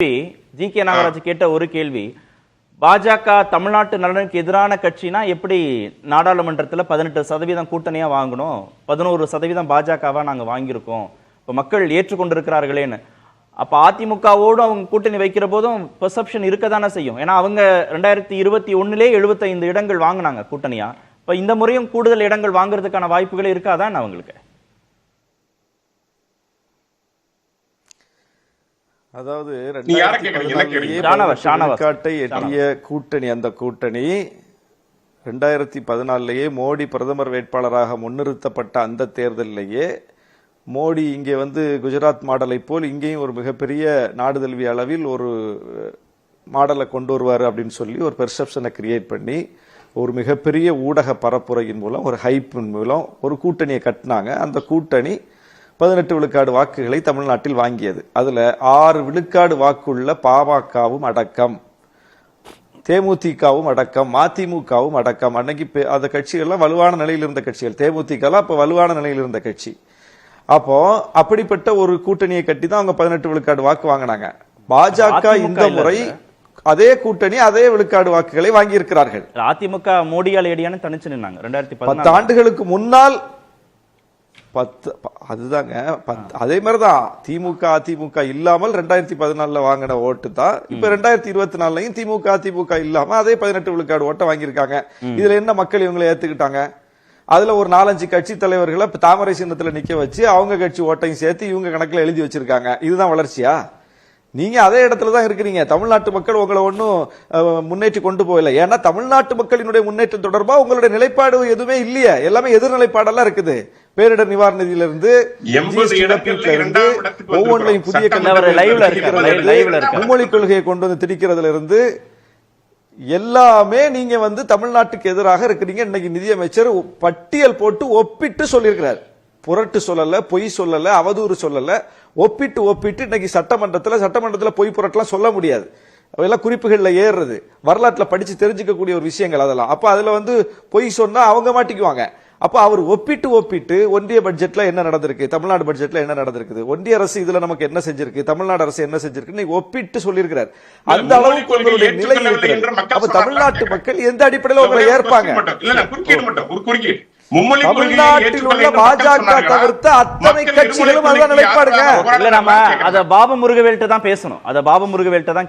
G K. Nagaraj கேட்ட ஒரு கேள்வி, பாஜக தமிழ்நாட்டு நலனுக்கு எதிரான கட்சினா எப்படி நாடாளுமன்றத்தில் 18% கூட்டணியா வாங்கணும், 11% பாஜகவா நாங்க வாங்கியிருக்கோம், இப்ப மக்கள் ஏற்றுக்கொண்டிருக்கிறார்களேன்னு. அப்ப அதிமுகவோடு அவங்க கூட்டணி வைக்கிற போதும் பெர்செப்ஷன் இருக்கதானே செய்யும். ஏன்னா அவங்க 2021 75 இடங்கள் வாங்கினாங்க கூட்டணியா. இப்ப இந்த முறையும் கூடுதல் இடங்கள் வாங்குறதுக்கான வாய்ப்புகளே இருக்காதான் அவங்களுக்கு? அதாவது எட்டிய கூட்டணி, அந்த கூட்டணி 2014 மோடி பிரதமர் வேட்பாளராக முன்னிறுத்தப்பட்ட அந்த தேர்தலிலேயே மோடி இங்கே குஜராத் மாடலை போல் இங்கேயும் ஒரு மிகப்பெரிய நாடுதழுவிய அளவில் ஒரு மாடலை கொண்டு வருவார் அப்படின்னு சொல்லி ஒரு பெர்செப்ஷனை கிரியேட் பண்ணி ஒரு மிகப்பெரிய ஊடக பரப்புரையின் மூலம் ஒரு ஹைப்பின் மூலம் ஒரு கூட்டணியை கட்டினாங்க. அந்த கூட்டணி 18 விழுக்காடு வாக்குகளை தமிழ்நாட்டில் வாங்கியது. அதுல 6 விழுக்காடு வாக்குள்ள பாமகவும் அடக்கம், தேமுதிகவும் அடக்கம், மதிமுகவும் அடக்கம். அன்னைக்கு அந்த கட்சிகள்லாம் வலுவான நிலையில் இருந்த கட்சிகள். தேமுதிக அப்ப வலுவான நிலையில் இருந்த கட்சி. அப்போ அப்படிப்பட்ட ஒரு கூட்டணியை கட்டி தான் அவங்க 18 விழுக்காடு வாக்கு வாங்கினாங்க. பாஜக இந்த முறை அதே கூட்டணி அதே விழுக்காடு வாக்குகளை வாங்கி இருக்கிறார்கள். அதிமுக மோடியால் ஏடியான தனிச்சு நின்னாங்க 2014. 10 ஆண்டுகளுக்கு முன்னால் அதுதாங்க அதே மாதிரிதான் திமுக அதிமுக இல்லாமல் 2014 வாங்கின ஓட்டு தான் இப்ப 2024 திமுக அதிமுக இல்லாம அதே 18 விழுக்காடு ஓட்டை வாங்கியிருக்காங்க. இதுல என்ன மக்கள் இவங்களை ஏத்துக்கிட்டாங்க? அதுல ஒரு 4-5 கட்சி தலைவர்களை தாமரை சின்னத்துல நிக்க வச்சு அவங்க கட்சி ஓட்டையும் சேர்த்து இவங்க கணக்குல எழுதி வச்சிருக்காங்க. இதுதான் வளர்ச்சியா? நீங்க அதே இடத்துல தான் இருக்கிறீங்க. தமிழ்நாட்டு மக்கள் உங்களை ஒன்னும் முன்னேற்றி கொண்டு போகல. ஏன்னா தமிழ்நாட்டு மக்களினுடைய முன்னேற்றம் தொடர்பா உங்களுடைய நிலைப்பாடு எதுவுமே இல்லையே. எல்லாமே எதிர்நிலைப்பாடெல்லாம் இருக்குது. பேரிடர் நிவாரண நிதியிலிருந்து ஒவ்வொன்றையும் புதிய மும்மொழி கொள்கையை கொண்டு வந்து திணிக்கிறதுல இருந்து எல்லாமே நீங்க தமிழ்நாட்டுக்கு எதிராக இருக்கிறீங்க. இன்னைக்கு நிதியமைச்சர் பட்டியல் போட்டு ஒப்பிட்டு சொல்லியிருக்கிறார். புரட்டு சொல்லல, பொய் சொல்லல, அவதூறு சொல்லல, ஒப்பிட்டு இன்னைக்கு சட்டமன்றத்தில் பொய் புரட்டெல்லாம் சொல்ல முடியாது. அதெல்லாம் குறிப்புகள்ல ஏறுறது, வரலாற்றுல படிச்சு தெரிஞ்சுக்கக்கூடிய ஒரு விஷயங்கள் அதெல்லாம். அப்ப அதுல பொய் சொன்னா அவங்க மாட்டிக்குவாங்க. அப்ப அவர் ஒப்பிட்டு ஒன்றிய பட்ஜெட்ல என்ன நடந்திருக்கு, தமிழ்நாடு பட்ஜெட்ல என்ன நடந்திருக்கு, ஒன்றிய அரசு இதுல நமக்கு என்ன செஞ்சிருக்கு, தமிழ்நாடு அரசு என்ன செஞ்சிருக்கு ஒப்பிட்டு சொல்லியிருக்கிறார். அந்த அளவுக்கு உங்களுடைய நிலை இருக்கிறது. அப்ப தமிழ்நாட்டு மக்கள் எந்த அடிப்படையில் உங்களை ஏற்பாங்க? தமிழ்நாட்டில் உள்ள பாஜக தவிர்த்து அத்தனை கட்சிகளும் அதுதான் நிலைப்பாடுங்க. இல்ல, நம்ம அத பாபு முருகவேல்ட்ட தான் பேசணும். அத பாபு முருகவேல்ட்ட தான்